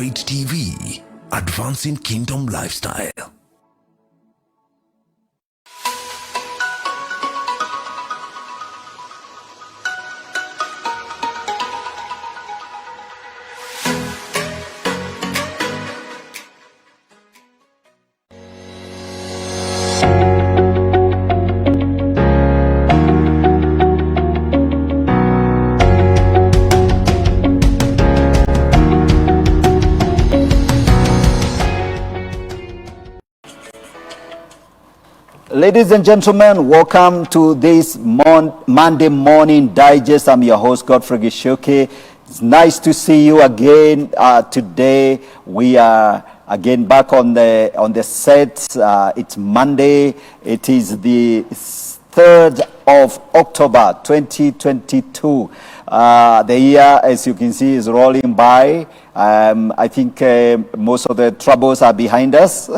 Elevate TV, advancing kingdom lifestyle. Ladies and gentlemen, welcome to this Monday morning digest. I'm your host, Godfrey Gishoke. It's nice to see you again. Today we are again back on the set. It's Monday. It is the 3rd of October 2022. The year, as you can see, is rolling by. I think most of the troubles are behind us,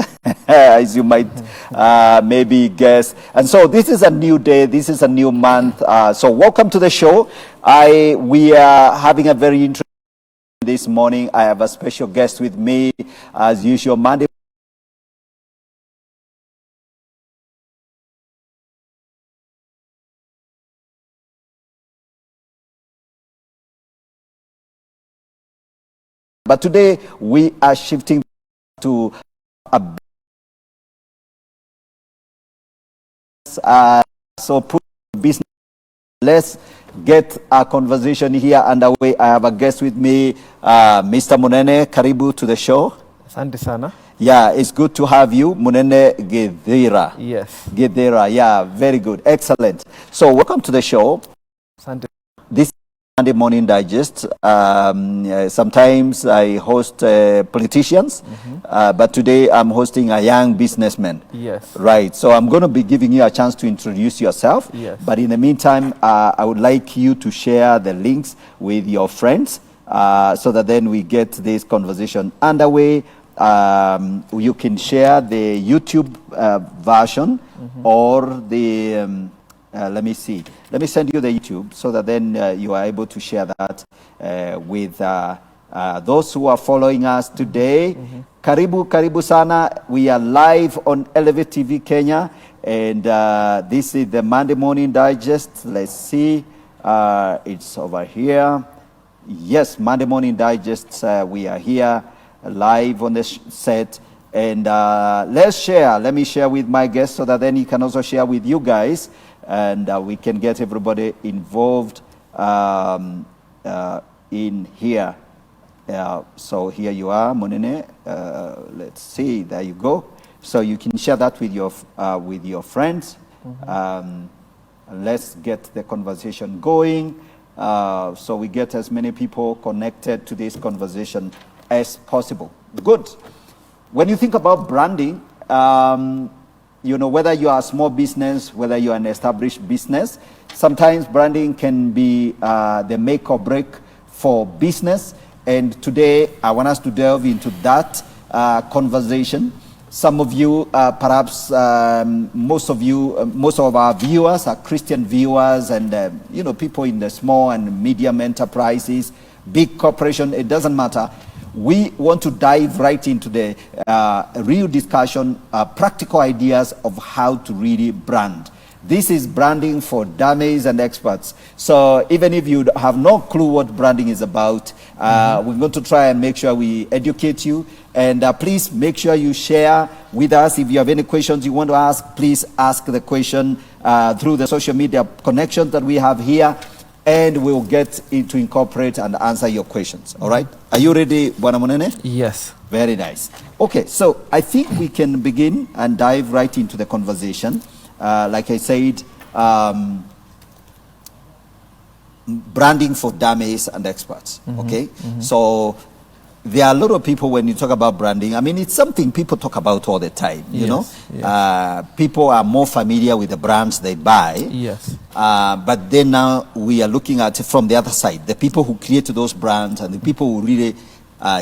as you might maybe guess. And so this is a new day. This is a new month. So welcome to the show. We are having a very interesting this morning. I have a special guest with me, as usual, Monday. But today we are shifting to a business. Let's get our conversation here underway. I have a guest with me, Mr. Munene. Karibu to the show. Asante sana. Yeah, it's good to have you, Munene Githira. Yes. Githira, yeah, very good, excellent. So welcome to the show. Asante. This Monday Morning Digest. Sometimes I host politicians, but today I'm hosting a young businessman. Yes. Right. So I'm going to be giving you a chance to introduce yourself. Yes. But in the meantime, I would like you to share the links with your friends so that then we get this conversation underway. You can share the YouTube version or the... let me see. Let me send you the YouTube so that then you are able to share that with those who are following us today. Karibu sana. We are live on Elevate TV Kenya, and this is the Monday Morning Digest. Let's see. It's over here. Yes, Monday Morning Digest. We are here live on the set. And let's share. Let me share with my guests so that then he can also share with you guys. And we can get everybody involved in here. So here you are, Monene. Let's see. There you go. So you can share that with your friends. Let's get the conversation going. So we get as many people connected to this conversation as possible. Good. When you think about branding, you know, whether you are a small business, whether you are an established business, sometimes branding can be the make or break for business. And today, I want us to delve into that conversation. Some of you, perhaps most of our viewers are Christian viewers, and you know, people in the small and medium enterprises, big corporation. It doesn't matter. We want to dive right into the real discussion, practical ideas of how to really brand. This is branding for dummies and experts. So even if you have no clue what branding is about, we're going to try and make sure we educate you. And please make sure you share with us. If you have any questions you want to ask, please ask the question through the social media connections that we have here. And we'll get to incorporate and answer your questions. All right? Are you ready, Bwana Munene? Yes. Very nice. Okay, so I think we can begin and dive right into the conversation. Like I said, branding for dummies and experts. Okay? So there are a lot of people, when you talk about branding, I mean, it's something people talk about all the time, you know? Yes. People are more familiar with the brands they buy. Yes. But then now we are looking at it from the other side, the people who create those brands and the people who really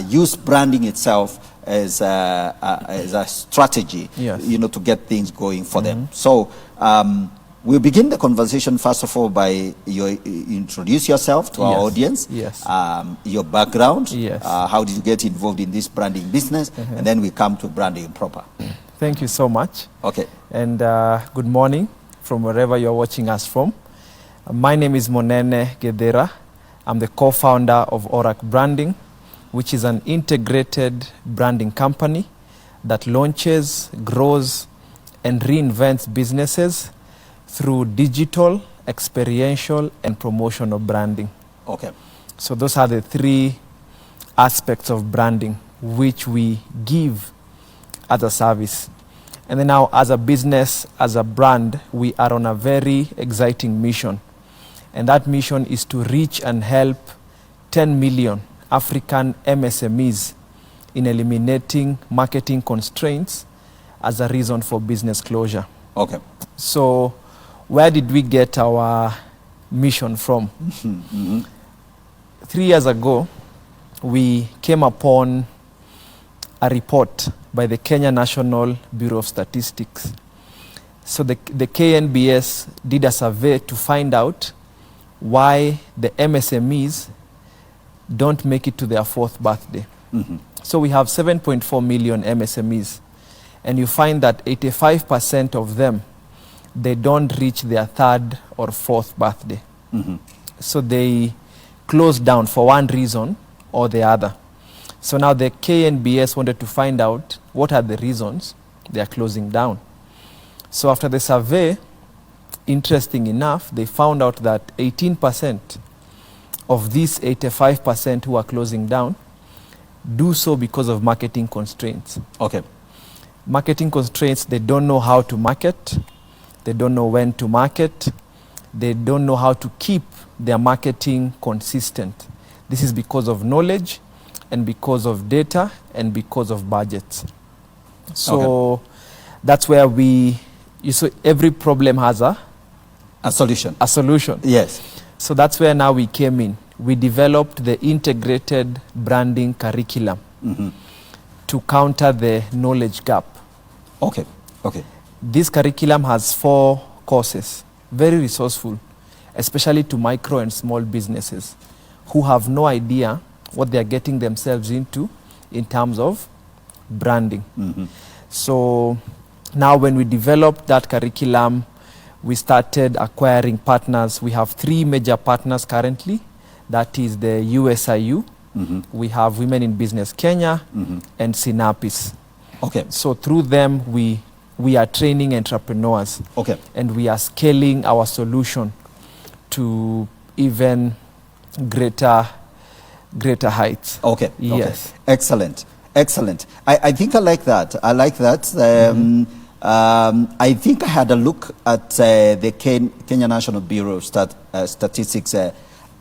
use branding itself as a strategy, yes, you know, to get things going for them. So we'll begin the conversation first of all by introduce yourself to our audience. Yes. Your background. Yes. How did you get involved in this branding business? And then we come to branding proper. Thank you so much. Okay. And good morning from wherever you're watching us from. My name is Monene Gedera. I'm the co-founder of Orac Branding, which is an integrated branding company that launches, grows, and reinvents businesses through digital, experiential, and promotional branding. Okay. So those are the three aspects of branding which we give as a service. And then now as a business, as a brand, we are on a very exciting mission. And that mission is to reach and help 10 million African MSMEs in eliminating marketing constraints as a reason for business closure. Okay. So where did we get our mission from? 3 years ago, we came upon a report by the Kenya National Bureau of Statistics. So the KNBS did a survey to find out why the MSMEs don't make it to their 4th birthday. So we have 7.4 million MSMEs, and you find that 85% of them, they don't reach their 3rd or 4th birthday. So they close down for one reason or the other. So now the KNBS wanted to find out what are the reasons they are closing down. So after the survey, interesting enough, they found out that 18% of these 85% who are closing down do so because of marketing constraints. Okay. Marketing constraints, they don't know how to market, they don't know when to market, they don't know how to keep their marketing consistent. This is because of knowledge and because of data and because of budgets. So that's where every problem has a solution. A solution. Yes. So that's where now we came in. We developed the integrated branding curriculum to counter the knowledge gap. Okay. Okay. This curriculum has 4 courses, very resourceful, especially to micro and small businesses who have no idea what they are getting themselves into in terms of branding. So now when we developed that curriculum, we started acquiring partners. We have 3 major partners currently. That is the USIU. We have Women in Business Kenya and Synapis. Okay. So through them, we are training entrepreneurs. Okay. And we are scaling our solution to even greater heights. Okay. Yes. Okay. Excellent. Excellent. I think I like that. I like that. I think I had a look at the Kenya National Bureau of Statistics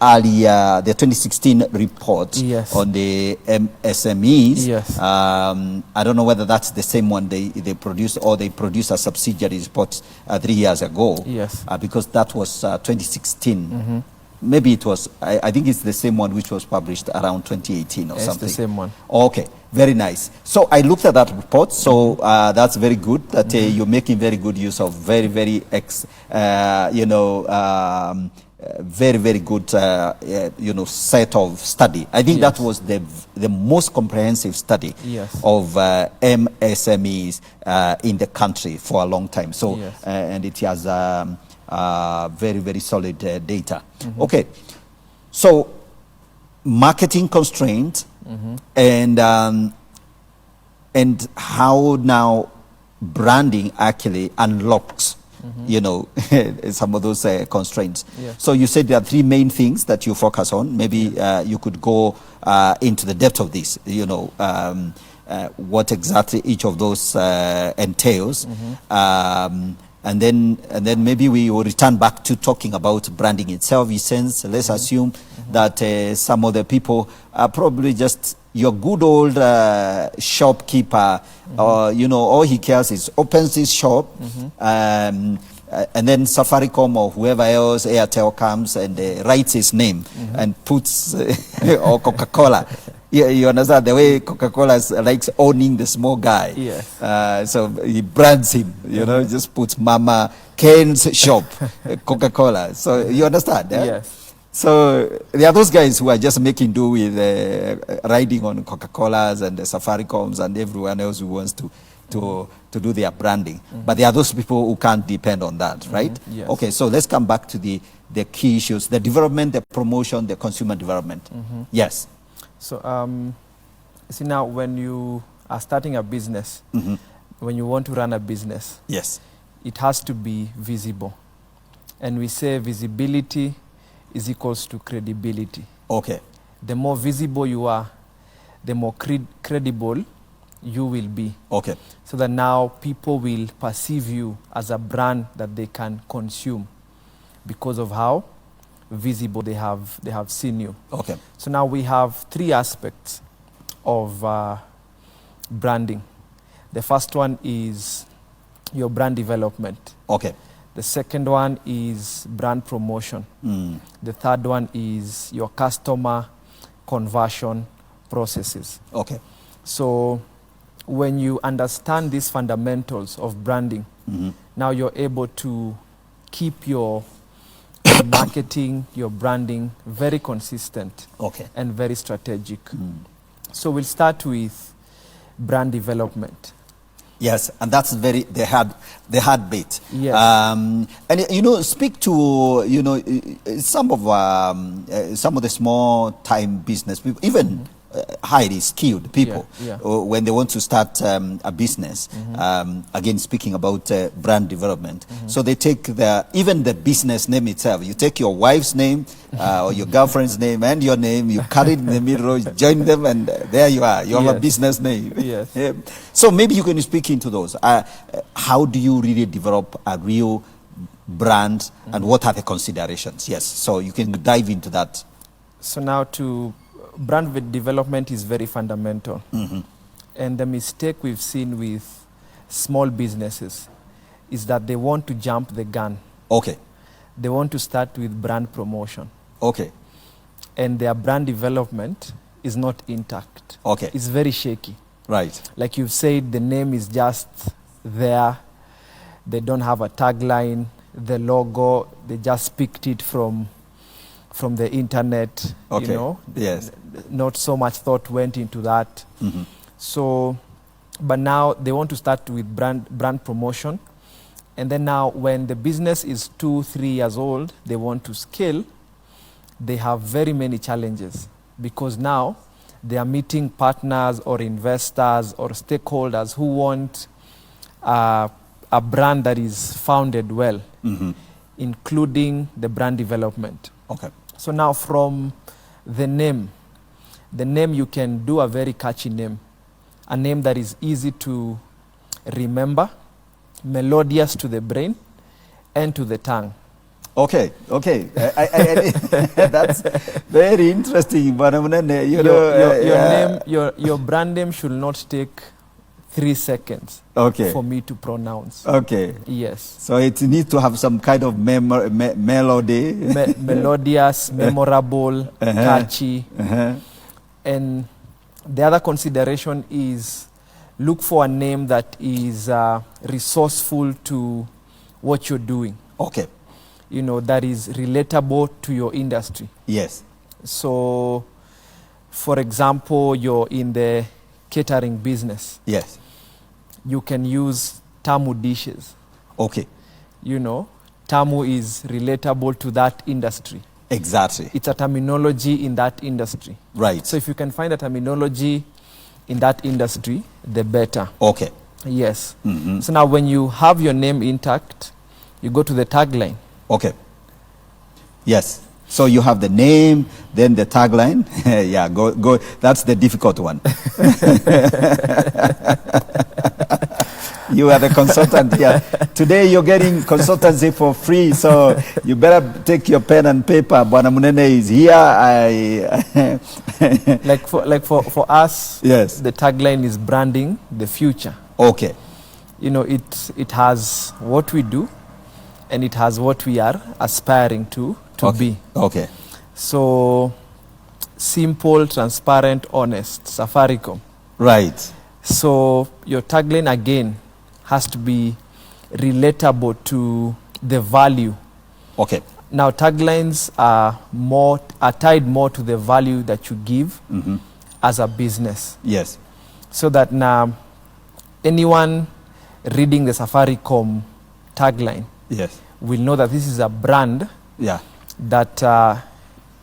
earlier, the 2016 report on the SMEs. Yes. I don't know whether that's the same one they produced or they produced a subsidiary report 3 years ago. Yes. Because that was 2016. Maybe it was, I think it's the same one which was published around 2018 or something. It's the same one. Okay, very nice. So I looked at that report, so that's very good that you're making very good use of very, very, very good, set of study. I think that was the most comprehensive study of MSMEs in the country for a long time. So, and it has very, very solid data. Okay, so marketing constraint and how now branding actually unlocks some of those constraints. So you said there are 3 main things that you focus on. Maybe you could go into the depth of this, what exactly each of those entails. And then maybe we will return back to talking about branding itself. Since let's assume that some of the people are probably just your good old shopkeeper, or all he cares is opens his shop, and then Safaricom or whoever else, Airtel comes and writes his name and puts or Coca-Cola Yeah, you understand the way Coca-Cola likes owning the small guy. Yes. So he brands him, you know, just puts Mama Ken's shop, Coca-Cola. So you understand? Eh? Yes. So there are those guys who are just making do with riding on Coca-Colas and the Safaricoms and everyone else who wants to do their branding. But there are those people who can't depend on that, right? Yes. Okay, so let's come back to the key issues, the development, the promotion, the consumer development. Yes. So, see now, when you are starting a business, when you want to run a business, Yes. it has to be visible. And we say visibility is equals to credibility. Okay. The more visible you are, the more credible you will be. Okay. So that now people will perceive you as a brand that they can consume because of how visible they have seen you. Okay. So now we have three aspects of branding. The first one is your brand development. Okay. The second one is brand promotion. The third one is your customer conversion processes. Okay. So when you understand these fundamentals of branding, now you're able to keep your marketing, your branding very consistent Okay. and very strategic. So we'll start with brand development. Yes, and that's the hard bit. Yes. And you know, speak to some of the small time business people, even highly skilled people, when they want to start a business. Again, speaking about brand development, so they take even the business name itself. You take your wife's name or your girlfriend's name and your name, you cut it in the middle, join them, and there you are. You have a business name. Yes. So maybe you can speak into those. How do you really develop a real brand, and what are the considerations? Yes. So you can dive into that. So now brand development is very fundamental. And the mistake we've seen with small businesses is that they want to jump the gun. Okay. They want to start with brand promotion. Okay. And their brand development is not intact. Okay. It's very shaky. Right. Like you've said, the name is just there. They don't have a tagline. The logo, they just picked it from the internet. Okay. You know. Yes. Not so much thought went into that. So, but now they want to start with brand promotion. And then now when the business is 2-3 years old, they want to scale, they have very many challenges because now they are meeting partners or investors or stakeholders who want a brand that is founded well, including the brand development. Okay. So now from the name you can do a very catchy name, a name that is easy to remember, melodious to the brain and to the tongue. Okay. That's very interesting. Your brand name should not take 3 seconds for me to pronounce. Okay. Yes. So it needs to have some kind of melody. Melodious, memorable, catchy. And the other consideration is look for a name that is resourceful to what you're doing. Okay. You know, that is relatable to your industry. Yes. So, for example, you're in the catering business. Yes. You can use tamu dishes. Okay. You know, tamu is relatable to that industry. Exactly. It's a terminology in that industry. Right. So if you can find a terminology in that industry, the better. Okay. Yes. So now when you have your name intact, you go to the tagline. Okay. Yes. So you have the name, then the tagline. Yeah, go. That's the difficult one. You are the consultant here. Today you're getting consultancy for free, so you better take your pen and paper. Bwana Munene is here. Like for us, yes. The tagline is branding the future. Okay. You know, it has what we do, and it has what we are aspiring to okay. be. Okay. So simple, transparent, honest, Safaricom. Right. So your tagline again has to be relatable to the value. Okay. Now taglines are tied more to the value that you give as a business. Yes. So that now anyone reading the Safaricom tagline Yes. will know that this is a brand Yeah. that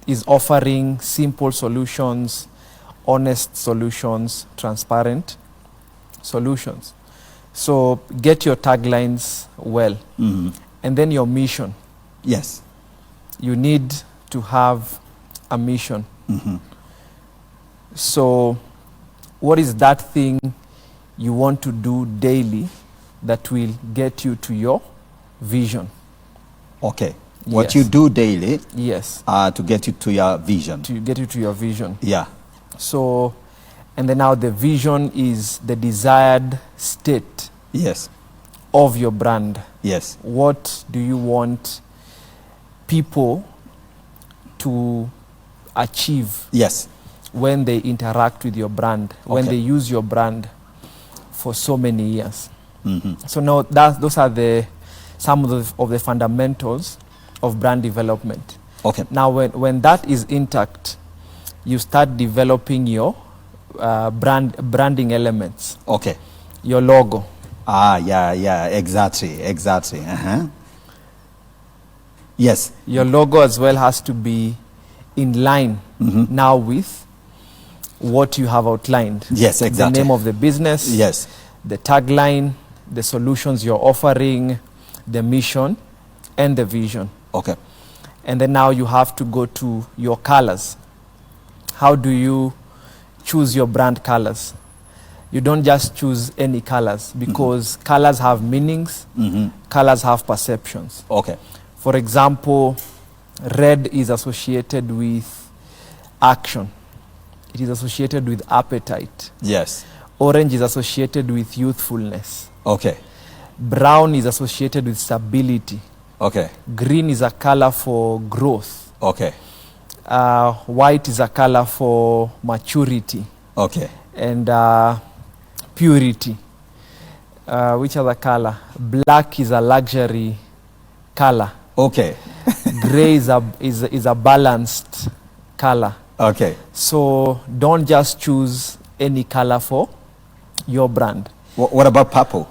is offering simple solutions, honest solutions, transparent solutions. So get your taglines well. And then your mission. Yes. You need to have a mission. So what is that thing you want to do daily that will get you to your vision? Okay. What Yes. you do daily Yes, to get you to your vision. to get you to your vision. Yeah. So, and then now the vision is the desired state Yes. of your brand. Yes. What do you want people to achieve Yes. when they interact with your brand, when Okay. they use your brand for so many years? So now those are some of the fundamentals of brand development. Okay. Now when that is intact, you start developing your branding elements, Okay. your logo. Yeah, exactly. Yes. Your logo as well has to be in line now with what you have outlined. Yes, exactly. The name of the business, Yes. the tagline, the solutions you're offering, the mission, and the vision. Okay. And then now you have to go to your colors. How do you choose your brand colors? You don't just choose any colors because colors have meanings, colors have perceptions. Okay. For example, red is associated with action. It is associated with appetite. Yes. Orange is associated with youthfulness. Okay. Brown is associated with stability. Okay. Green is a color for growth. Okay. White is a color for maturity Okay. and purity. Which other color? Black is a luxury color. Okay. Gray is a balanced color. Okay. So don't just choose any color for your brand. What about purple?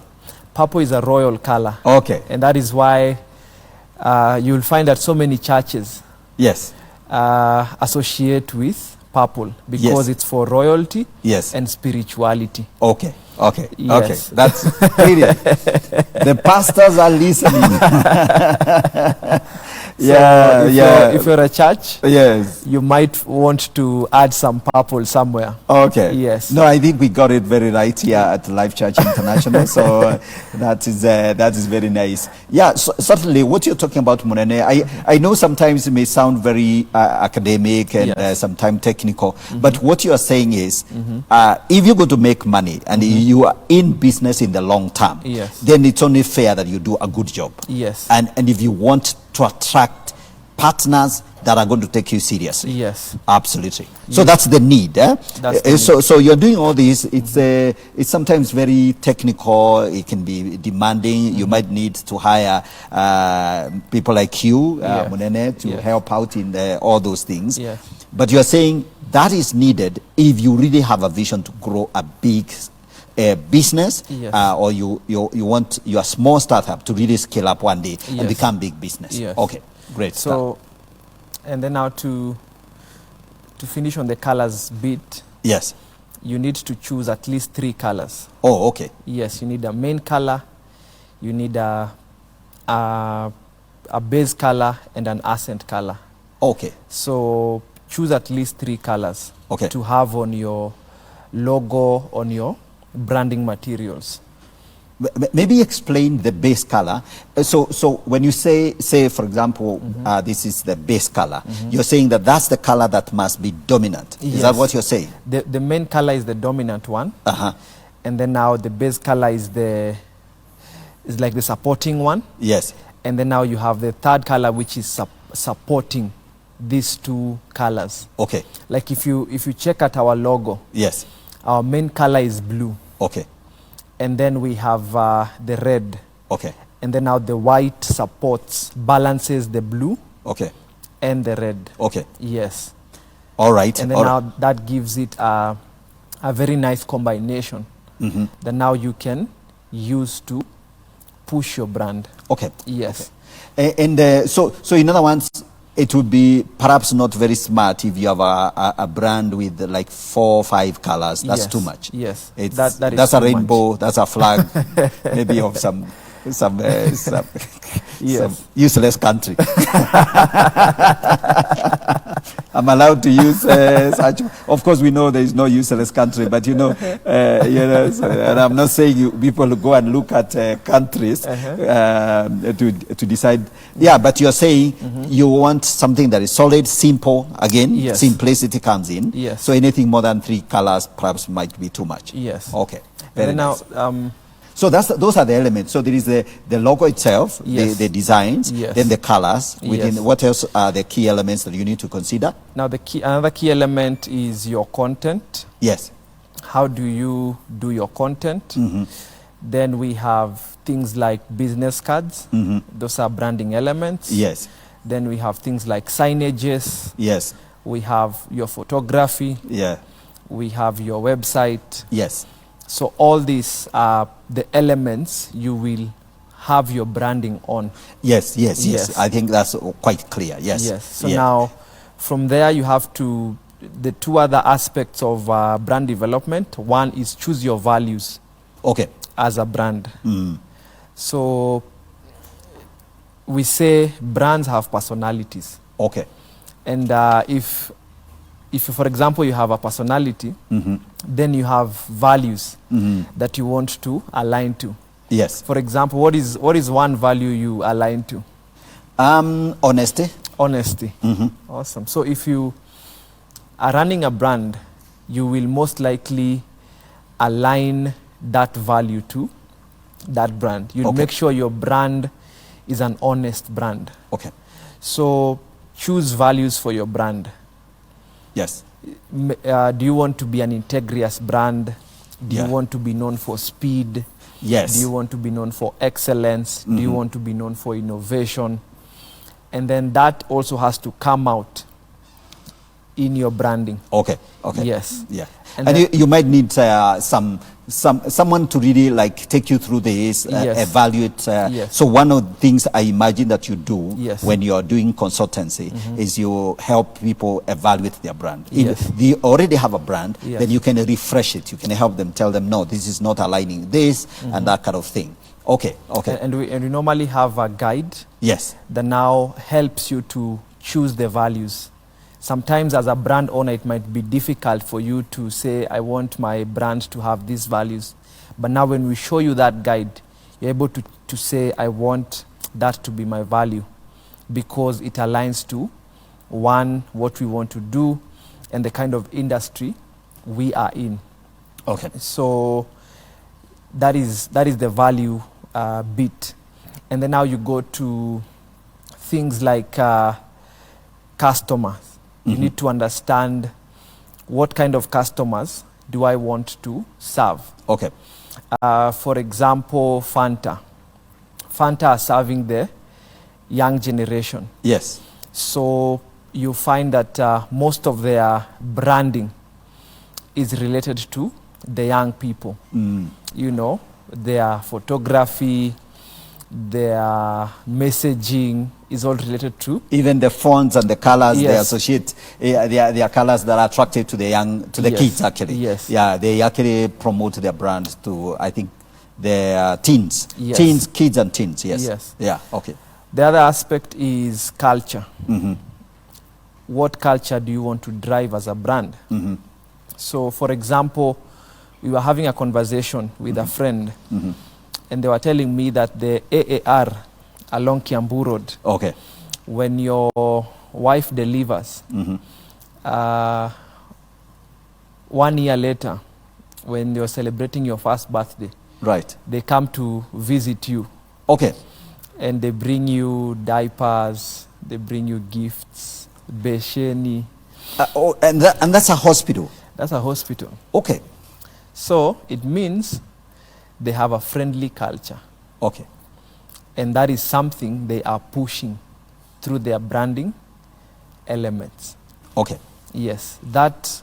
Purple is a royal color. Okay. And that is why you'll find that so many churches Yes. associate with purple because Yes. it's for royalty Yes. and spirituality. Okay. Okay. Yes. Okay. That's brilliant. The pastors are listening. So if you're a church, Yes. you might want to add some purple somewhere. Okay. Yes. No, I think we got it very right here at Life Church International. So that is very nice. Yeah. So, certainly, what you're talking about, Munene, I know sometimes it may sound very academic and Yes. sometimes technical, but what you are saying is, if you're going to make money and you are in business in the long term, Yes. then it's only fair that you do a good job. Yes. And if you want to attract partners that are going to take you seriously. Yes. Absolutely. So that's the need. Eh? That's the So you're doing all this. It's sometimes very technical. It can be demanding. You might need to hire people like you, Yes. Munene, to Yes. help out in all those things. Yes. But you're saying that is needed if you really have a vision to grow a big business, Yes. or you want your small startup to really scale up one day and Yes. become big business. Yes. Okay, great. So, and then now to finish on the colors bit, Yes. you need to choose at least 3 colors. Oh, okay. Yes, you need a main color, you need a base color, and an accent color. Okay. So choose at least 3 colors Okay. to have on your logo, on your branding materials. Maybe explain the base color. So when you say for example, this is the base color, you're saying that that's the color that must be dominant. Is that Yes. what you're saying? The main color is the dominant one, Uh-huh. and then now the base color is like the supporting one, Yes. and then now you have the third color which is supporting these two colors. Okay. Like if you check at our logo, Yes. our main color is blue, Okay. and then we have the red, Okay. and then now the white supports, balances the blue Okay. and the red. Okay. Yes. All right. And then All now right. that gives it a very nice combination that now you can use to push your brand. Okay. Yes. And so in other words, it would be perhaps not very smart if you have a brand with like 4 or 5 colors. That's Yes. too much. Yes. It's, That is that's a too much. rainbow. That's a flag, maybe of some Yes. useless country. I'm allowed to use such. Of course, we know there is no useless country, but so, and I'm not saying people go and look at countries to decide. Yeah, but you're saying you want something that is solid, simple. Again, Yes. simplicity comes in. Yes. So anything more than 3 colors perhaps might be too much. Yes. Okay. And Very then nice. now, So those are the elements. So there is the logo itself, Yes. the designs, Yes. then the colors. Within Yes. what else are the key elements that you need to consider? now another key element is your content. Yes. How do you do your content? Then we have things like business cards. Those are branding elements. Yes. Then we have things like signages. Yes. We have your photography. Yeah. We have your website. Yes. So all these are the elements you will have your branding on. Yes. Yes. Yes. Yes. I think that's quite clear. Yes. Yes. So Yeah. now, from there, you have to, the 2 other aspects of brand development. One is choose your values Okay. as a brand. So we say brands have personalities. Okay. And if for example, you have a personality, then you have values that you want to align to. Yes. For example, what is one value you align to? Honesty. Honesty. Awesome. So if you are running a brand, you will most likely align that value to that brand. You'll Okay. make sure your brand is an honest brand. Okay. So choose values for your brand. Yes. Do you want to be an integrous brand? Do Yeah. you want to be known for speed? Yes. Do you want to be known for excellence? Do you want to be known for innovation? And then that also has to come out in your branding. Okay. Okay. Yes. Yeah. And And then- you might need someone to really like take you through this, Yes. evaluate. Yes. So one of the things I imagine that you do Yes. when you are doing consultancy is you help people evaluate their brand. Yes. If they already have a brand, Yes. then you can refresh it. You can help them, tell them, no, this is not aligning this and that kind of thing. Okay. Okay. And we normally have a guide Yes. that now helps you to choose the values. Sometimes as a brand owner, it might be difficult for you to say, I want my brand to have these values. But now when we show you that guide, you're able to say, I want that to be my value, because it aligns to, one, what we want to do and the kind of industry we are in. Okay. So that is the value bit. And then now you go to things like customers. You need to understand what kind of customers do I want to serve. Okay. For example, Fanta. Fanta are serving the young generation. Yes. So you find that most of their branding is related to the young people. You know, their photography, their messaging is all related to. Even the fonts and the colors they Yes. associate, they are colors that are attractive to the Yes. kids actually. Yes. Yeah, they actually promote their brand to, I think, the teens. Yes. Teens, kids and teens, yes. Yes. Yeah, okay. The other aspect is culture. What culture do you want to drive as a brand? So, for example, we were having a conversation with a friend, and they were telling me that the AAR along Kiambu Road, Okay. when your wife delivers, 1 year later, when you're celebrating your first birthday, Right. they come to visit you, Okay. and they bring you diapers, they bring you gifts, besheni. And that's a hospital? That's a hospital. Okay. So it means they have a friendly culture. Okay. And that is something they are pushing through their branding elements. Okay. Yes, that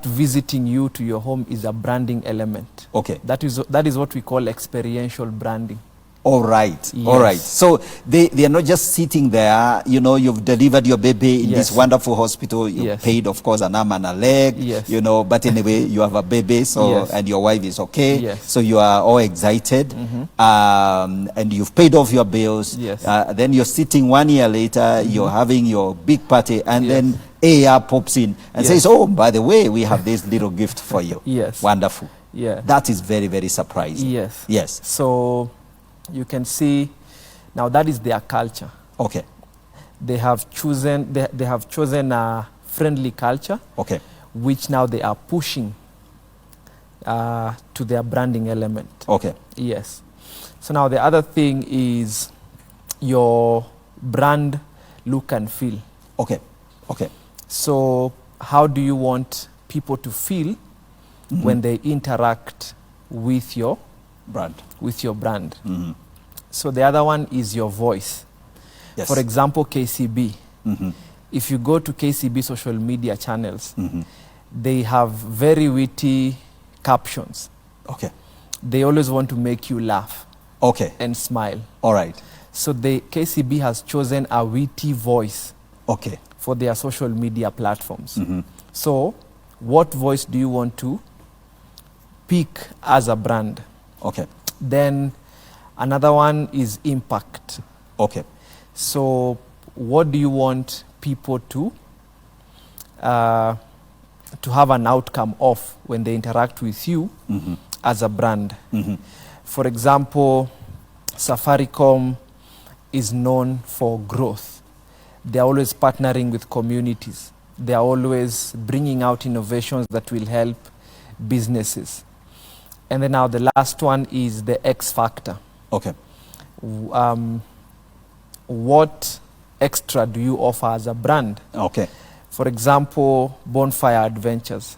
visiting you to your home is a branding element. Okay. That is what we call experiential branding. All right. Yes. All right. So they are not just sitting there, you know, you've delivered your baby in Yes. this wonderful hospital, you Yes. paid, of course, an arm and a leg, Yes. you know, but anyway, you have a baby, so, Yes. and your wife is okay. Yes. So you are all excited, and you've paid off your bills. Yes. Then you're sitting 1 year later, you're having your big party, and Yes. then AR pops in and Yes. says, oh, by the way, we have this little gift for you. Yes. Wonderful. Yeah. That is very, very surprising. Yes. Yes. So you can see now that is their culture. Okay. They have chosen a friendly culture, Okay. which now they are pushing to their branding element. Okay. Yes. So now the other thing is your brand look and feel. Okay. Okay. So how do you want people to feel when they interact with your Brand. brand? So the other one is your voice. Yes. For example, KCB. If you go to KCB social media channels, they have very witty captions. Okay. They always want to make you laugh Okay. and smile. All right. So the KCB has chosen a witty voice Okay. for their social media platforms. So what voice do you want to pick as a brand? Okay. Then another one is impact. Okay. So what do you want people to have an outcome of when they interact with you as a brand? For example, Safaricom is known for growth. They're always partnering with communities. They're always bringing out innovations that will help businesses. And then now the last one is the X factor. Okay. What extra do you offer as a brand? Okay. For example, Bonfire Adventures.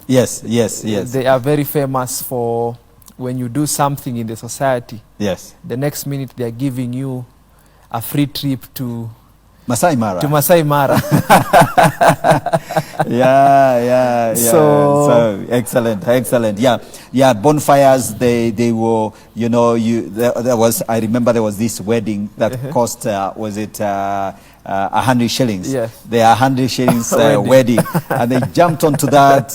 Yes. Yes. Yes. They are very famous for when you do something in the society, Yes. the next minute they are giving you a free trip to Masai Mara. Masai Mara. Yeah. So excellent. Yeah. Bonfires. They were. You know. There was. I remember there was this wedding that cost. Was it 100 shillings? Yes. The 100 shillings wedding, and they jumped onto that,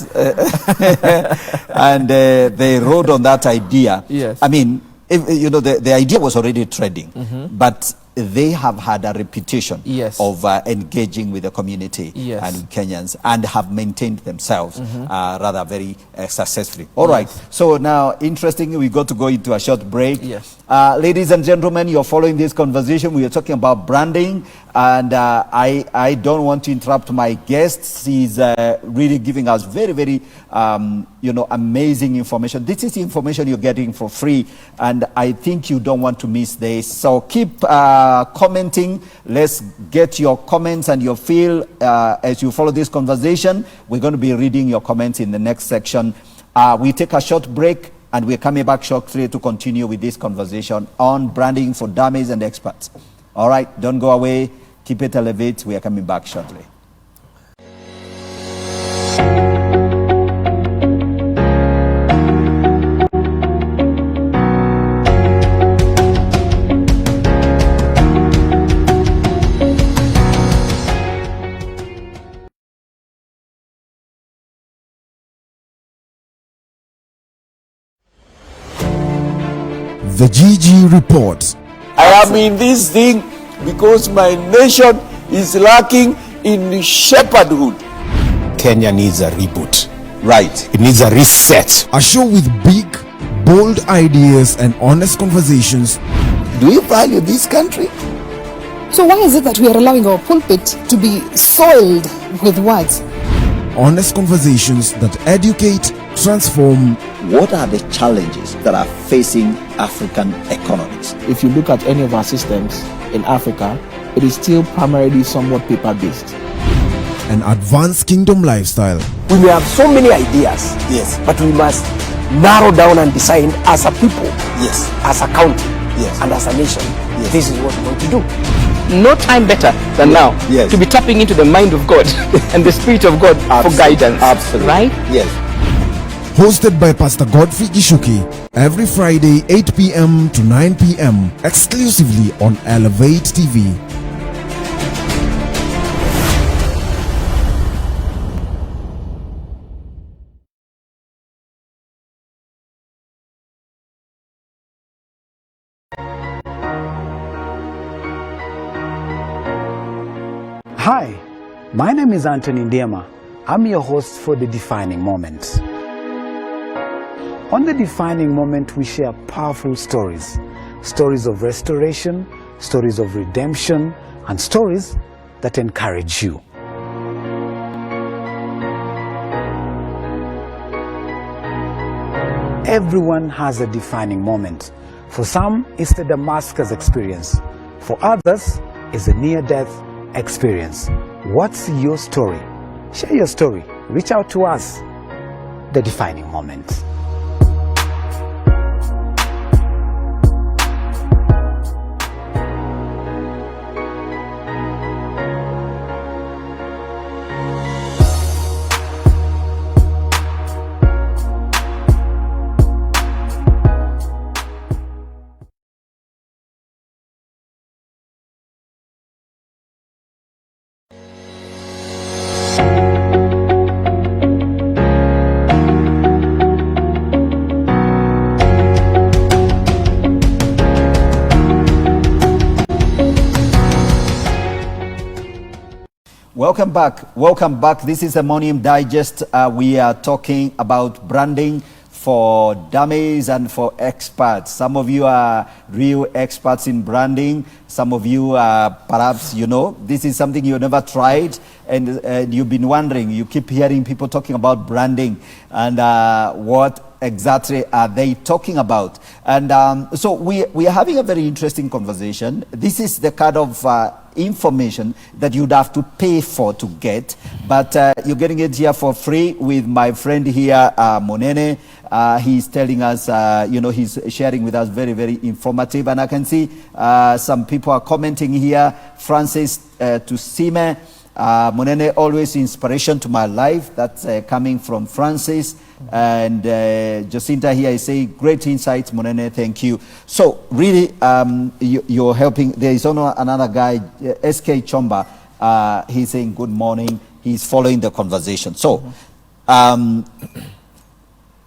and they rode on that idea. Yes. I mean, you know, the idea was already trending, but they have had a reputation Yes. of engaging with the community Yes. and Kenyans, and have maintained themselves rather very successfully. All right. So now, interestingly, we got to go into a short break. Yes. Ladies and gentlemen, you're following this conversation. We are talking about branding, and I don't want to interrupt my guest. He's really giving us very, very, amazing information. This is information you're getting for free, and I think you don't want to miss this. So keep commenting. Let's get your comments and your feel as you follow this conversation. We're going to be reading your comments in the next section. We take a short break, and we're coming back shortly to continue with this conversation on branding for dummies and experts. All right, don't go away. Keep it elevated. We are coming back shortly. The GG reports. I am in this thing because my nation is lacking in shepherdhood. Kenya needs a reboot. Right. It needs a reset. A show with big, bold ideas and honest conversations. Do you value this country? So why is it that we are allowing our pulpit to be soiled with words? Honest conversations that educate, transform. What are the challenges that are facing African economies? If you look at any of our systems in Africa, it is still primarily somewhat paper-based. An advanced kingdom lifestyle. We may have so many ideas, Yes. but we must narrow down and decide as a people, Yes. as a country, Yes. and as a nation, Yes. this is what we want to do. No time better than now Yes. to be tapping into the mind of God and the Spirit of God for guidance. Absolutely. Right? Yes. Hosted by Pastor Godfrey Gishuki every Friday 8 p.m. to 9 p.m. exclusively on Elevate TV. Hi, my name is Anthony Ndiema. I'm your host for The Defining Moment. On The Defining Moment, we share powerful stories. Stories of restoration, stories of redemption, and stories that encourage you. Everyone has a defining moment. For some, it's the Damascus experience. For others, it's a near-death experience. What's your story? Share your story. Reach out to us. The Defining Moment. Welcome back. Welcome back. This is the Morning Digest. We are talking about branding for dummies and for experts. Some of you are real experts in branding. Some of you are perhaps, this is something you never tried and you've been wondering. You keep hearing people talking about branding and what exactly are they talking about? And so we are having a very interesting conversation. This is the kind of information that you'd have to pay for to get, but you're getting it here for free with my friend here, Monene. He's telling us, he's sharing with us very, very informative. And I can see some people are commenting here. Francis Tusime, Monene, always inspiration to my life. That's coming from Francis. And Jacinta here is saying, great insights, Monene, thank you. So really, you're helping. There is another guy, SK Chomba. He's saying, good morning. He's following the conversation. So,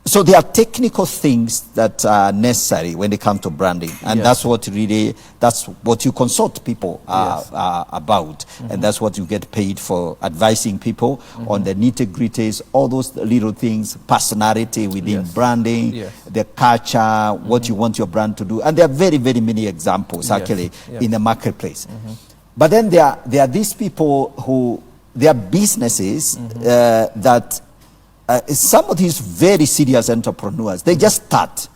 so there are technical things that are necessary when it comes to branding, and that's what you consult people about, and that's what you get paid for, advising people on the nitty-gritties, all those little things, personality within branding, the culture, what you want your brand to do, and there are very, very many examples actually in the marketplace. But then there are these people who, there are businesses that some of these very serious entrepreneurs, they just start,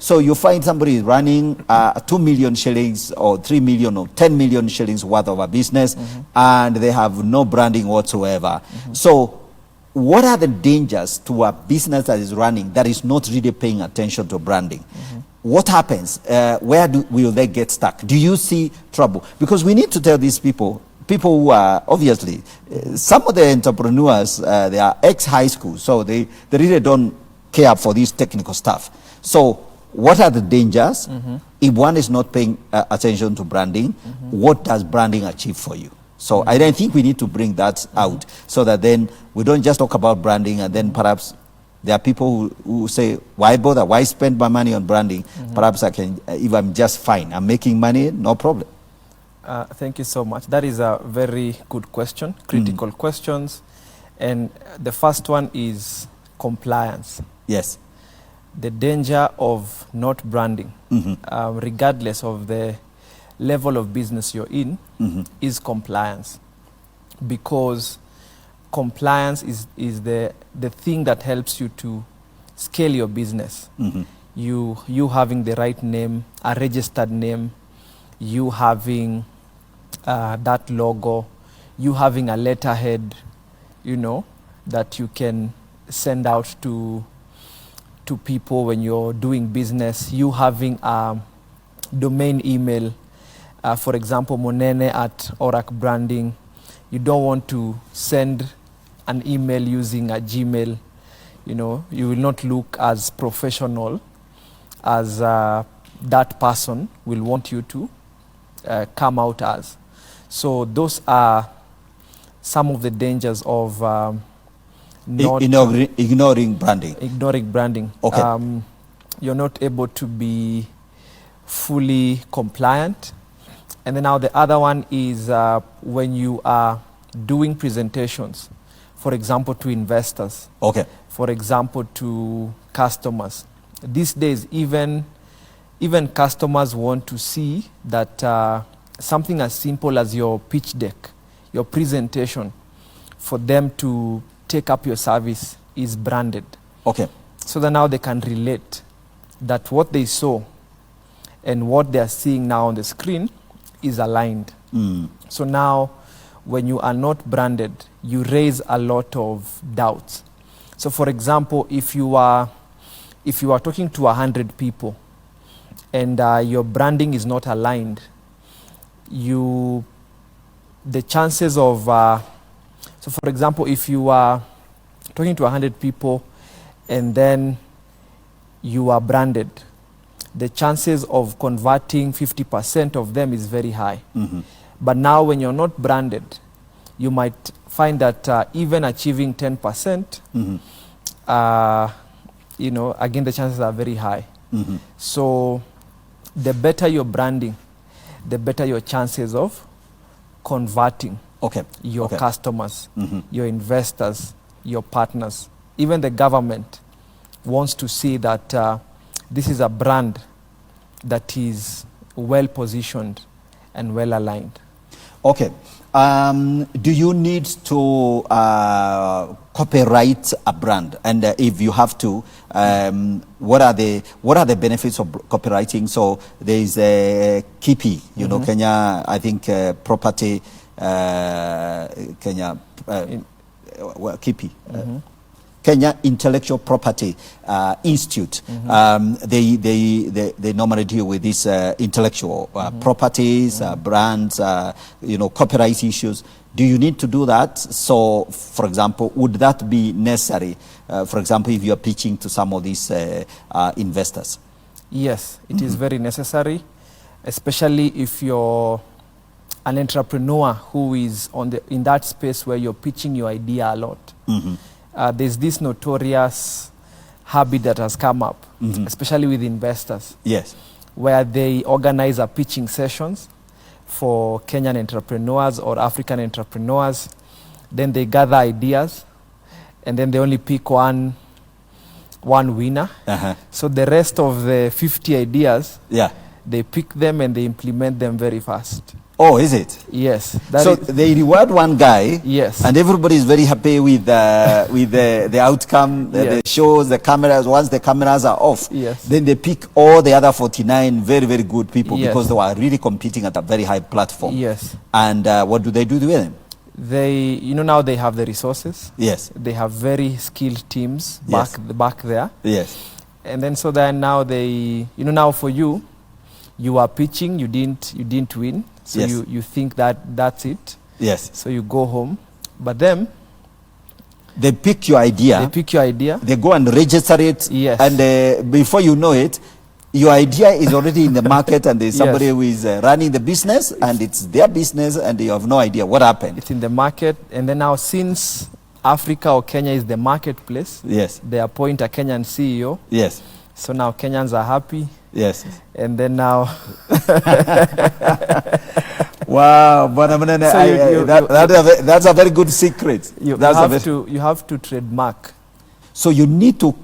So you find somebody running 2 million shillings or 3 million or 10 million shillings worth of a business, and they have no branding whatsoever. So what are the dangers to a business that is running that is not really paying attention to branding? What happens? Where will they get stuck? Do you see trouble? Because we need to tell these people who are obviously, some of the entrepreneurs, they are ex-high school, so they really don't care for this technical stuff. So what are the dangers? If one is not paying attention to branding, what does branding achieve for you? So I don't think we need to bring that out so that then we don't just talk about branding and then perhaps there are people who say, why bother? Why spend my money on branding? Perhaps I can, if I'm just fine, I'm making money, no problem. Thank you so much. That is a very good question, critical questions. And the first one is compliance. Yes. The danger of not branding, regardless of the level of business you're in, is compliance. Because compliance is the thing that helps you to scale your business. You having the right name, a registered name, you having that logo, you having a letterhead, you know, that you can send out to people when you're doing business, you having a domain email, for example, monene@orak branding. You don't want to send an email using a Gmail. You know, you will not look as professional as that person will want you to come out as. So those are some of the dangers of not ignoring branding. Ignoring branding. Okay. You're not able to be fully compliant. And then now the other one is when you are doing presentations, for example, to investors. Okay. For example, to customers. These days, even customers want to see that something as simple as your pitch deck, your presentation, for them to take up your service is branded. Okay. So that now they can relate that what they saw and what they are seeing now on the screen is aligned. So now when you are not branded, you raise a lot of doubts. So for example, if you are talking to 100 people and your branding is not aligned, the chances of so for example, if you are talking to 100 people and then you are branded, the chances of converting 50% of them is very high. But now when you're not branded, you might find that even achieving 10%, you know, again, the chances are very high. So the better your branding, the better your chances of converting your customers, your investors, your partners. Even the government wants to see that this is a brand that is well positioned and well aligned. Okay. Do you need to copyright a brand? And if you have to, what are the benefits of copywriting? So there is a KIPI, you know, Kenya, I think property, Kenya, KIPI. Kenya Intellectual Property Institute. They normally deal with these intellectual properties, brands, you know, copyright issues. Do you need to do that? So, for example, would that be necessary? For example, if you are pitching to some of these investors. Yes, it is very necessary, especially if you're an entrepreneur who is in that space where you're pitching your idea a lot. There's this notorious habit that has come up, especially with investors. Yes. Where they organize pitching sessions for Kenyan entrepreneurs or African entrepreneurs. Then they gather ideas, and then they only pick one winner. So the rest of the 50 ideas, they pick them and they implement them very fast. Oh, is it? Yes. So they reward one guy. Yes. And everybody is very happy with the outcome, the shows, the cameras. Once the cameras are off, then they pick all the other 49 very, very good people because they were really competing at a very high platform. Yes. And what do they do with them? Now they have the resources. Yes. They have very skilled teams back there. Yes. And then so then now now for you, you are pitching, you didn't win. So you think that's it. Yes. So you go home. But then they pick your idea. They go and register it. Yes. And before you know it, your idea is already in the market and there's somebody who is running the business and it's their business and you have no idea what happened. It's in the market. And then now since Africa or Kenya is the marketplace, they appoint a Kenyan CEO. Yes. So now Kenyans are happy. Yes. And then now... Wow, that's a very good secret. You have to trademark. So you need to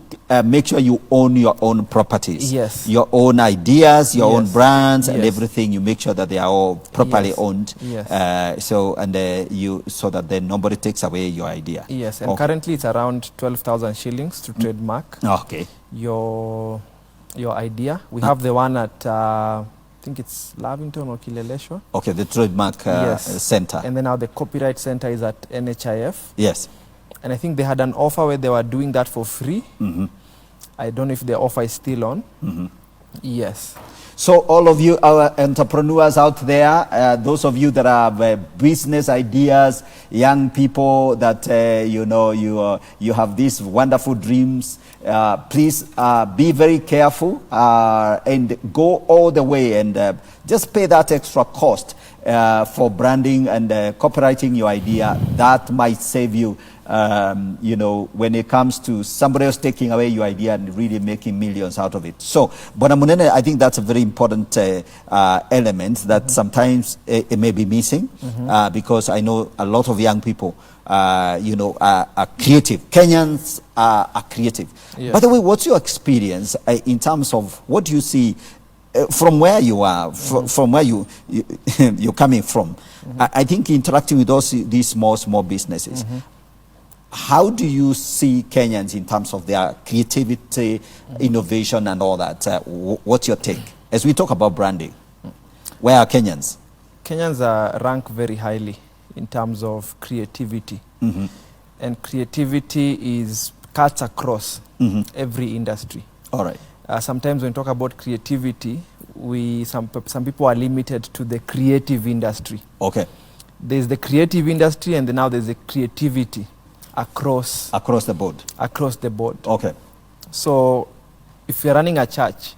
make sure you own your own properties. Yes. Your own ideas, your own brands and everything. You make sure that they are all properly owned. Yes. So that then nobody takes away your idea. Yes, and currently it's around 12,000 shillings to trademark your idea. We have the one at think it's Lavington or Kileleshwa. Okay, the trademark center. And then now the copyright center is at NHIF. Yes. And I think they had an offer where they were doing that for free. I don't know if the offer is still on. Yes. So all of you, our entrepreneurs out there, those of you that have business ideas, young people that you have these wonderful dreams, please be very careful and go all the way and just pay that extra cost for branding and copywriting your idea. That might save you. When it comes to somebody else taking away your idea and really making millions out of it. So, Bwana Munene, I think that's a very important element that sometimes it may be missing because I know a lot of young people, are creative. Kenyans are creative. Yes. By the way, what's your experience in terms of what do you see from where you are, from where you're coming from? I think interacting with these small businesses. How do you see Kenyans in terms of their creativity, innovation, and all that? What's your take? As we talk about branding, where are Kenyans? Kenyans are ranked very highly in terms of creativity. And creativity cuts across every industry. All right. Sometimes when we talk about creativity, some people are limited to the creative industry. Okay. There's the creative industry, and then now there's the creativity across the board. Across the board. Okay. So, if you're running a church,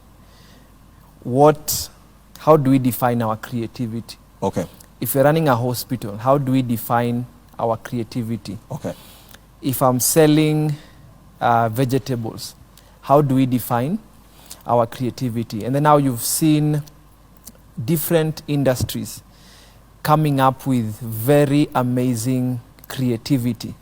how do we define our creativity? Okay. If you're running a hospital, how do we define our creativity? Okay. If I'm selling vegetables, how do we define our creativity? And then now you've seen different industries coming up with very amazing creativity.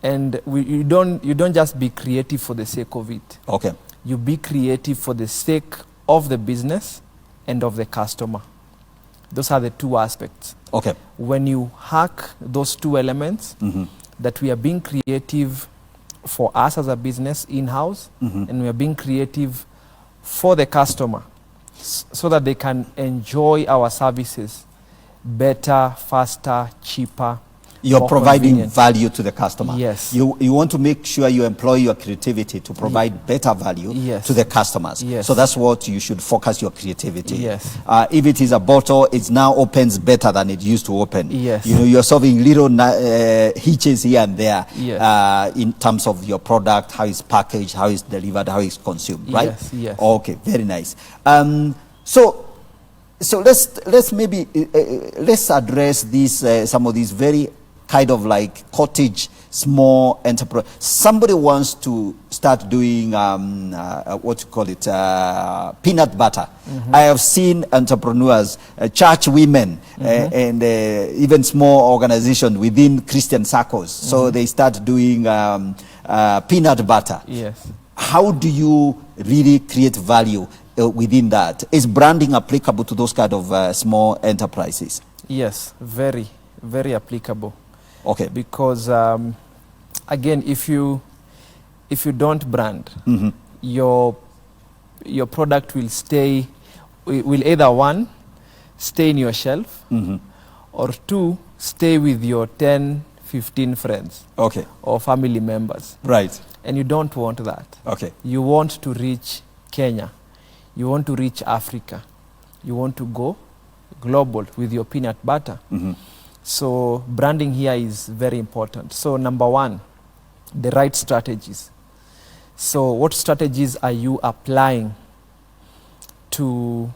And you don't just be creative for the sake of it. Okay. You be creative for the sake of the business and of the customer. Those are the two aspects. Okay. When you hack those two elements, that we are being creative for us as a business in-house, and we are being creative for the customer so that they can enjoy our services better, faster, cheaper. You're providing value to the customer. Yes. You want to make sure you employ your creativity to provide better value to the customers. Yes. So that's what you should focus your creativity. Yes. If it is a bottle, it now opens better than it used to open. Yes. You're solving little hitches here and there in terms of your product, how it's packaged, how it's delivered, how it's consumed, right? Yes, yes. Okay, very nice. So let's maybe let's address these some of these very kind of like cottage small enterprise. Somebody wants to start doing what you call it, peanut butter. I have seen entrepreneurs, church women, and even small organizations within Christian circles. So they start doing peanut butter. Yes. How do you really create value within that? Is branding applicable to those kind of small enterprises? Yes, very, very applicable. Okay. Because again, if you don't brand, your product will either one, stay in your shelf, or two, stay with your 10, 15 friends, or family members. Right. And you don't want that. Okay. You want to reach Kenya. You want to reach Africa. You want to go global with your peanut butter. So branding here is very important. So number one, the right strategies. So what strategies are you applying to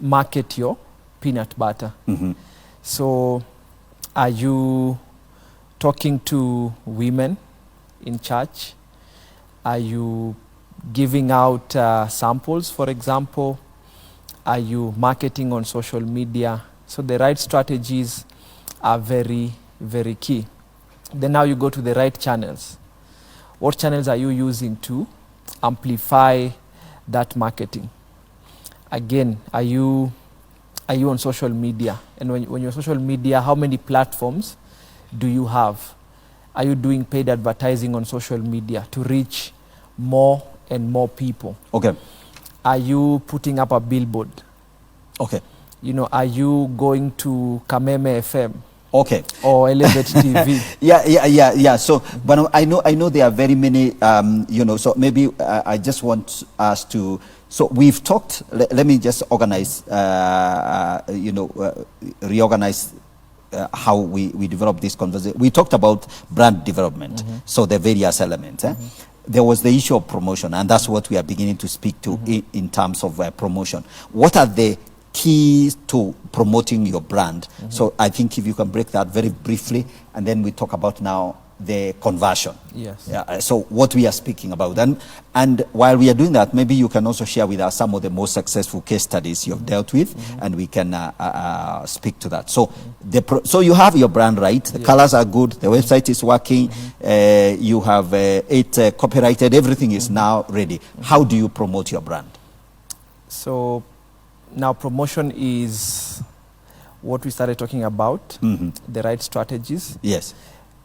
market your peanut butter? So are you talking to women in church? Are you giving out samples, for example? Are you marketing on social media? So the right strategies are very, very key. Then now you go to the right channels. What channels are you using to amplify that marketing? Again, are you on social media? And when you're on social media, how many platforms do you have? Are you doing paid advertising on social media to reach more and more people? Okay. Are you putting up a billboard Okay. You know, are you going to Kameme FM? Okay. Or Elevate TV? Yeah. So, but I know there are very many, you know, so maybe I just want us to, so we've talked, let me just organize, reorganize how we develop this conversation. We talked about brand development, so the various elements. There was the issue of promotion, and that's what we are beginning to speak to in terms of promotion. What are the keys to promoting your brand? So I think if you can break that very briefly, and then we talk about now the conversion. Yes. Yeah, so what we are speaking about. And while we are doing that, maybe you can also share with us some of the most successful case studies you've dealt with, and we can speak to that. So so you have your brand right, the colors are good, the website is working, you have it copyrighted, everything is now ready. How do you promote your brand? So now promotion is what we started talking about, the right strategies. Yes.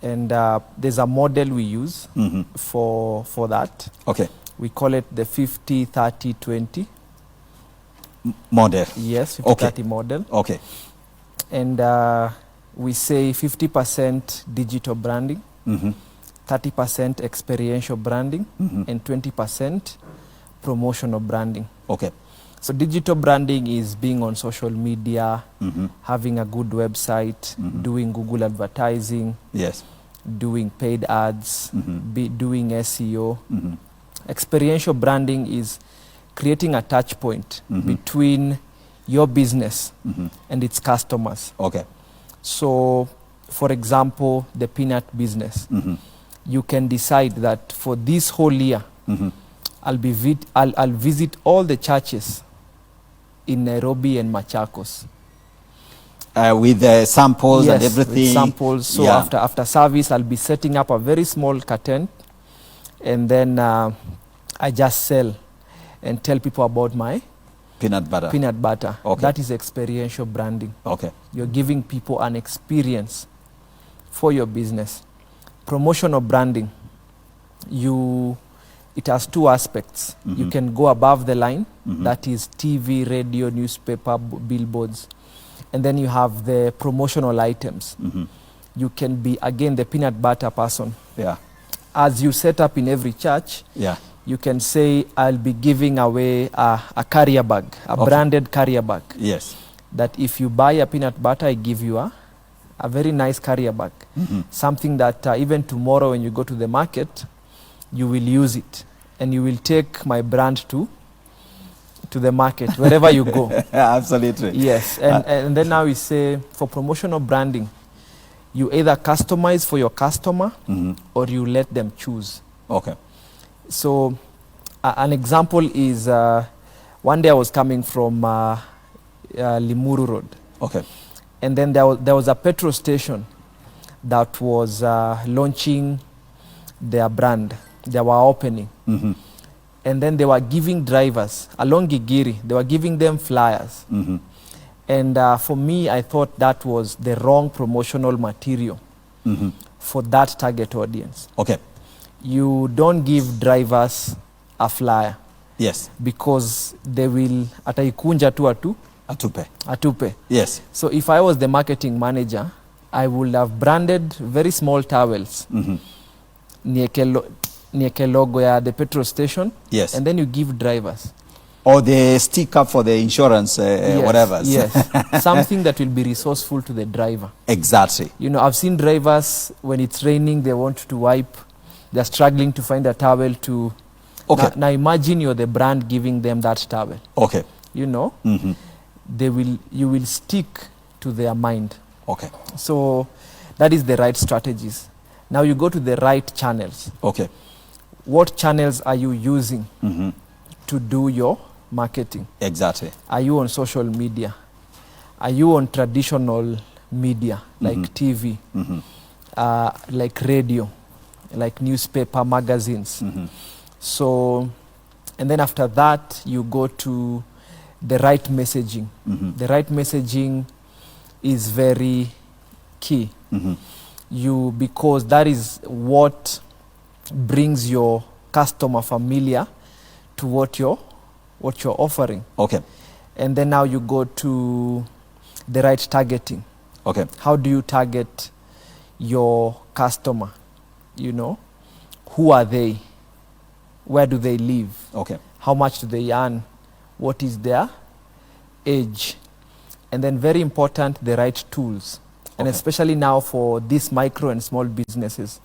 And there's a model we use for that. Okay. We call it the 50-30-20 model. Yes, 50-30 Okay. model. Okay. And we say 50% digital branding, 30% experiential branding, and 20% promotional branding. Okay. So digital branding is being on social media, having a good website, doing Google advertising, Yes. doing paid ads, doing SEO. Experiential branding is creating a touch point between your business and its customers. Okay. So, for example, the peanut business, you can decide that for this whole year, I'll visit all the churches in Nairobi and Machakos. With samples and everything. With samples. So after service, I'll be setting up a very small curtain, and then I just sell and tell people about my peanut butter. Peanut butter. Okay. That is experiential branding. Okay. You're giving people an experience for your business. Promotional branding, it has two aspects. You can go above the line, that is TV, radio, newspaper, billboards. And then you have the promotional items. You can be, again, the peanut butter person. Yeah. As you set up in every church, you can say, I'll be giving away a carrier bag, a branded carrier bag. Yes. That if you buy a peanut butter, I give you a very nice carrier bag. Something that even tomorrow when you go to the market, you will use it. And you will take my brand to the market, wherever you go. Absolutely. Yes. And then now we say, for promotional branding, you either customize for your customer or you let them choose. Okay. So an example is, one day I was coming from Limuru Road. Okay. And then there was a petrol station that was launching their brand. They were opening. And then they were giving drivers along Gigiri, they were giving them flyers. And for me, I thought that was the wrong promotional material for that target audience. Okay. You don't give drivers a flyer. Yes. Because they will ataikunja tu atupe. Yes. So if I was the marketing manager, I would have branded very small towels. Nieke logo ya the petrol station. Yes. And then you give drivers. Or the sticker for the insurance, whatever. Yes. Something that will be resourceful to the driver. Exactly. You know, I've seen drivers, when it's raining, they want to wipe. They're struggling to find a towel to... Okay. Now imagine you're the brand giving them that towel. Okay. You know, you will stick to their mind. Okay. So that is the right strategies. Now you go to the right channels. Okay. What channels are you using to do your marketing? Exactly. Are you on social media? Are you on traditional media like TV, like radio, like newspaper, magazines? So, and then after that, you go to the right messaging. The right messaging is very key. Because that is what brings your customer familiar to what you're offering. Okay. And then now you go to the right targeting. Okay. How do you target your customer? You know, who are they? Where do they live? Okay. How much do they earn? What is their age? And then very important, the right tools. And especially now for these micro and small businesses,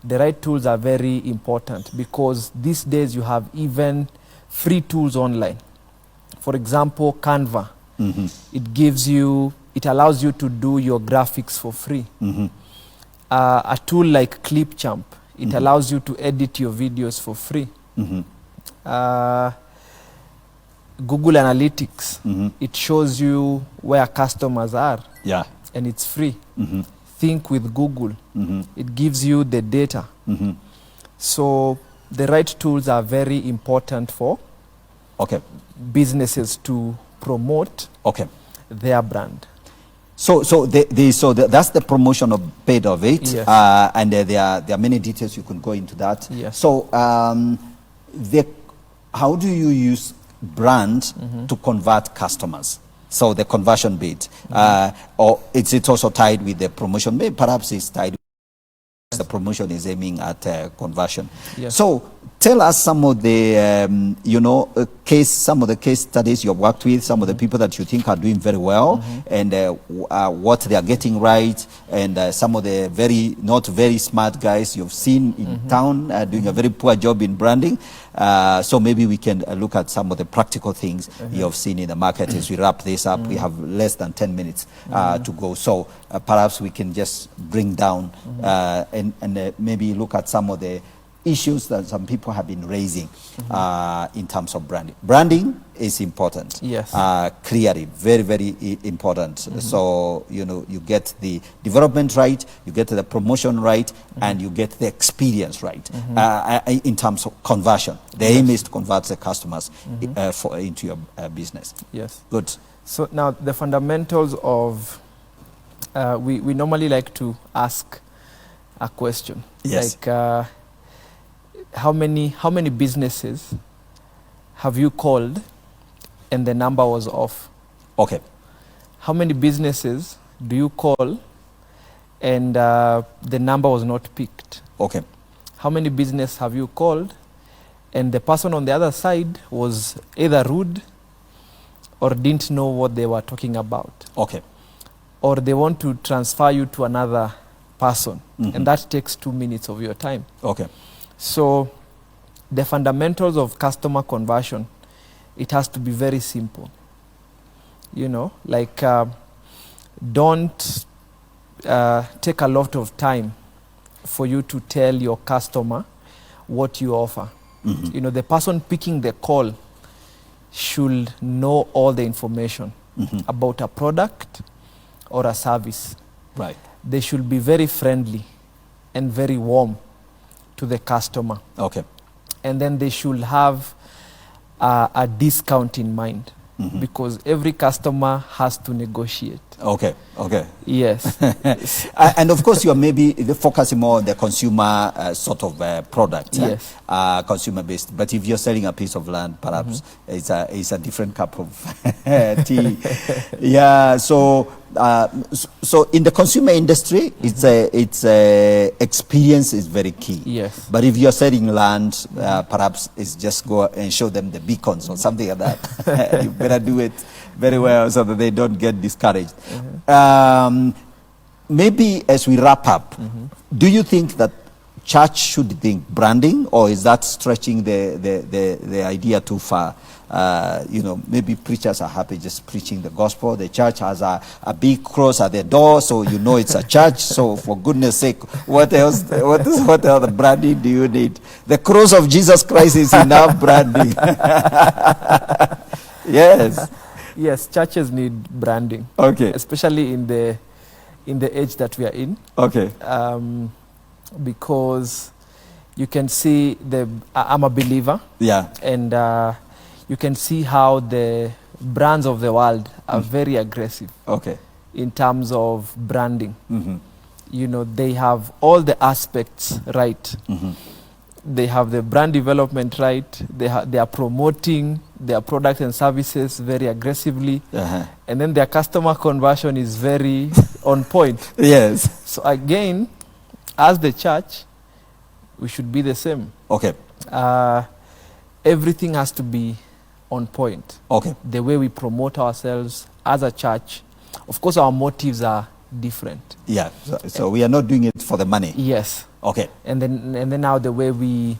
the right tools are very important, because these days you have even free tools online. For example, Canva. It allows you to do your graphics for free. A tool like Clipchamp, it allows you to edit your videos for free. Google Analytics, it shows you where customers are. Yeah. And it's free. Think with Google. It gives you the data. So the right tools are very important for businesses to promote their brand. So that's the promotion of paid of it. Yes. And there are many details you can go into that. Yes. So how do you use brand to convert customers? So the conversion bit, or is it also tied with the promotion? Maybe perhaps it's tied with the promotion is aiming at conversion. Yes. So tell us some of the some of the case studies you've worked with, some of the people that you think are doing very well, and what they are getting right, and some of the not very smart guys you've seen in town doing a very poor job in branding. So maybe we can look at some of the practical things you've seen in the market as we wrap this up. We have less than 10 minutes to go. So perhaps we can just bring down and maybe look at some of the issues that some people have been raising in terms of branding. Branding is important. Yes. Clearly, very, very important. So, you get the development right, you get the promotion right, and you get the experience right in terms of conversion. The aim is to convert the customers into your business. Yes. Good. So now the fundamentals of, we normally like to ask a question. Yes. Like, how many businesses have you called and the number was off? Okay. How many businesses do you call and the number was not picked? Okay. How many business have you called and the person on the other side was either rude or didn't know what they were talking about? Okay. Or they want to transfer you to another person, and that takes 2 minutes of your time. Okay. So the fundamentals of customer conversion, it has to be very simple. Like don't take a lot of time for you to tell your customer what you offer. The person picking the call should know all the information about a product or a service. Right. They should be very friendly and very warm to the customer. Okay. And then they should have a discount in mind, because every customer has to negotiate. Okay. Okay. Yes. And of course, you are maybe focusing more on the consumer sort of product. Yes. Consumer based. But if you're selling a piece of land, perhaps it's a different cup of tea. Yeah. So in the consumer industry, it's experience is very key. Yes. But if you're selling land, perhaps it's just go and show them the beacons or something like that. You better do it very well so that they don't get discouraged. Maybe as we wrap up, do you think that church should think branding, or is that stretching the idea too far? Maybe preachers are happy just preaching the gospel. The church has a big cross at the door, so it's a church. So for goodness sake, what else? What other branding do you need? The cross of Jesus Christ is enough branding. Yes. Yes, churches need branding. Okay. Especially in the age that we are in. Okay. Because you can see I'm a believer. Yeah. And you can see how the brands of the world are very aggressive. Okay. In terms of branding. They have all the aspects right. they have the brand development right. They are promoting their products and services very aggressively, and then their customer conversion is very on point. Yes. So again, as the church, we should be the same. Okay. Everything has to be on point. Okay. The way we promote ourselves as a church, of course, our motives are different. Yeah. So we are not doing it for the money. Yes. Okay. And then now the way we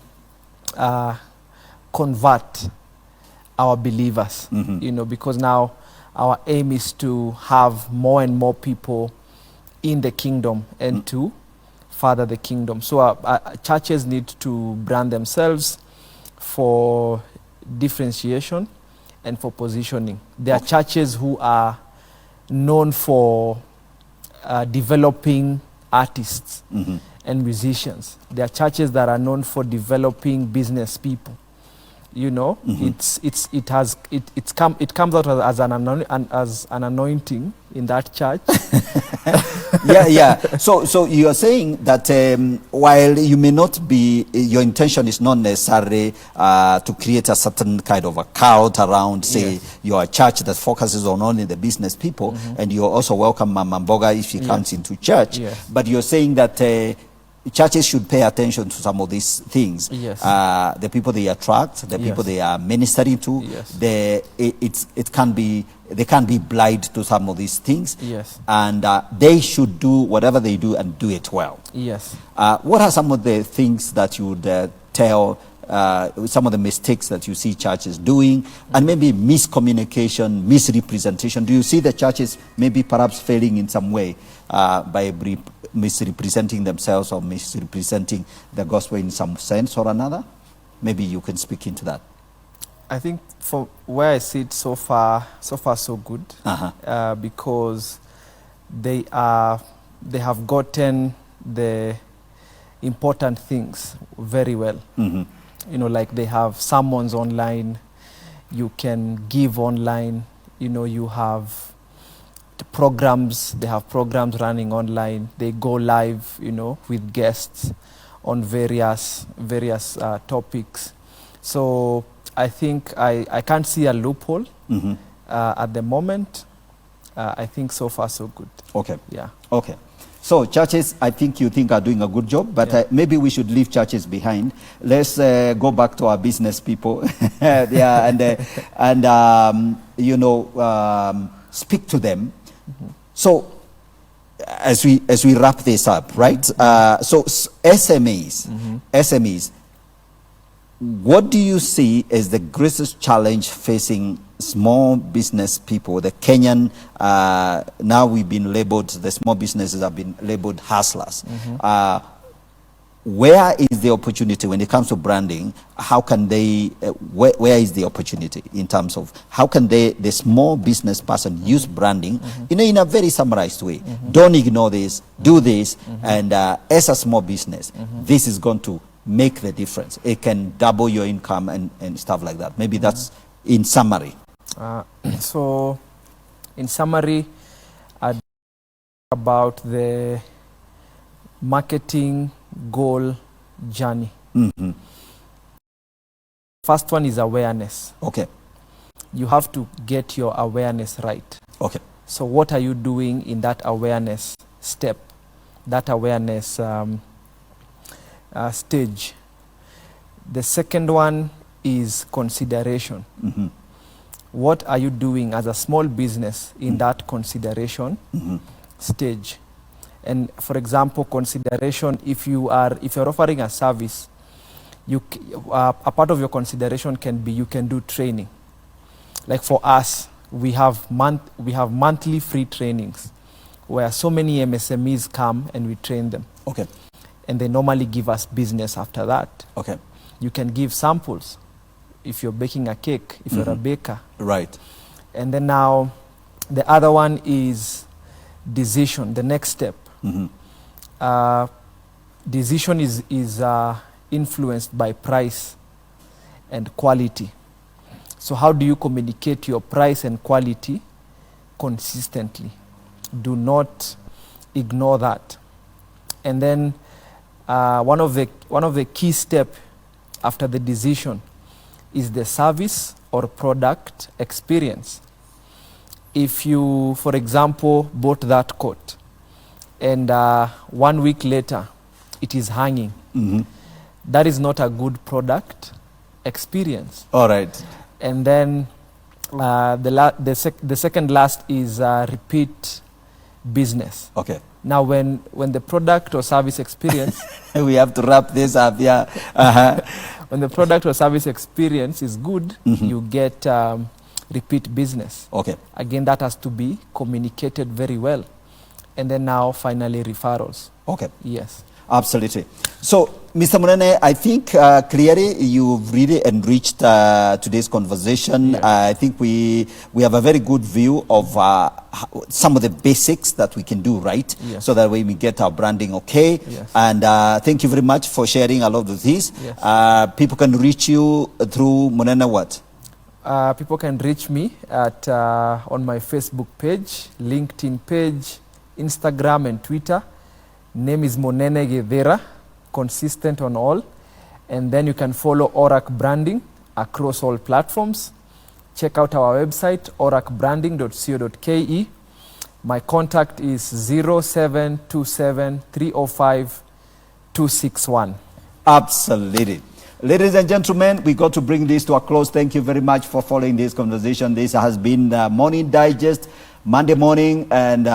convert our believers, you know, because now our aim is to have more and more people in the kingdom and to further the kingdom. So churches need to brand themselves for differentiation and for positioning. There are churches who are known for developing artists and musicians. There are churches that are known for developing business people. You know, it comes out as an anointing in that church. Yeah. So you are saying that while you may not be, your intention is not necessarily to create a certain kind of a cult around, say, you're a church that focuses on only the business people, and you also welcome Mama Mboga if she comes into church. But you're saying that churches should pay attention to some of these things. The people they attract, the people they are ministering to, they can't be blind to some of these things. And they should do whatever they do and do it well. What are some of the things that you would tell, some of the mistakes that you see churches doing, and maybe miscommunication, misrepresentation? Do you see the churches maybe perhaps failing in some way by misrepresenting themselves or misrepresenting the gospel in some sense or another? Maybe you can speak into that. I think for where I see it so far so good, because they have gotten the important things very well. You know, like they have sermons online, you can give online, you know, you have programs, they have programs running online, they go live, you know, with guests on various topics. So I think I can't see a loophole at the moment. I think so far so good. Okay. Yeah. Okay. So churches, I think you think are doing a good job, but maybe we should leave churches behind. Let's go back to our business people, and you know, speak to them. So as we wrap this up, right? So SMEs, what do you see as the greatest challenge facing small business people? The Kenyan, now we've been labeled, the small businesses have been labeled hustlers. Where is the opportunity when it comes to branding? How can they, where is the opportunity in terms of how can they, the small business person, use branding in a very summarized way? Don't ignore this, do this, and as a small business, this is going to make the difference. It can double your income and stuff like that. Maybe that's in summary. So in summary, I'd talk about the marketing goal journey. First one is awareness. Okay. You have to get your awareness right. Okay. So what are you doing in that awareness step, that awareness stage? The second one is consideration. What are you doing as a small business in that consideration stage? And for example, consideration, if you're offering a service, a part of your consideration can be you can do training. Like for us, we have monthly free trainings where so many MSMEs come and we train them. Okay. And they normally give us business after that. Okay. You can give samples if you're baking a cake, if you're a baker. Right. And then now the other one is decision, the next step. Decision is influenced by price and quality. So how do you communicate your price and quality consistently? Do not ignore that. And then one of the key steps after the decision is the service or product experience. If you, for example, bought that coat and 1 week later it is hanging, that is not a good product experience. All right. And then the second last is repeat business. Okay. Now, when the product or service experience, we have to wrap this up, yeah. When the product or service experience is good, you get repeat business. Okay. Again, that has to be communicated very well. And then now, finally, referrals. Okay. Yes. Absolutely. So, Mr. Munene, I think clearly you've really enriched today's conversation. Yeah. I think we have a very good view of some of the basics that we can do right, Yes. so that way we get our branding okay. Yes. And thank you very much for sharing a lot of this. Yes. People can reach you through Munene what? People can reach me at on my Facebook page, LinkedIn page, Instagram and Twitter. Name is Munene Githera, consistent on all. And then you can follow ORAC Branding across all platforms. Check out our website, oracbranding.co.ke. My contact is 0727 305 261. Absolutely. Ladies and gentlemen, we got to bring this to a close. Thank you very much for following this conversation. This has been Morning Digest, Monday morning, and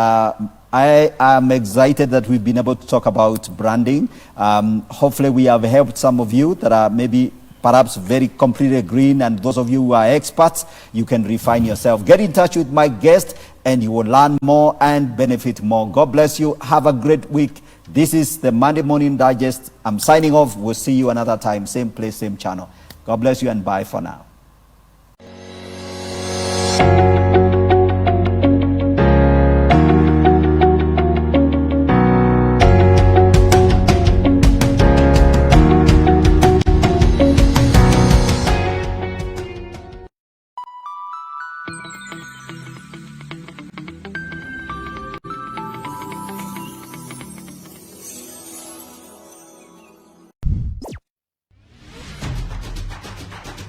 I am excited that we've been able to talk about branding. Hopefully we have helped some of you that are maybe perhaps very completely green, and those of you who are experts, you can refine yourself. Get in touch with my guest and you will learn more and benefit more. God bless you. Have a great week. This is the Monday Morning Digest. I'm signing off. We'll see you another time. Same place, same channel. God bless you and bye for now.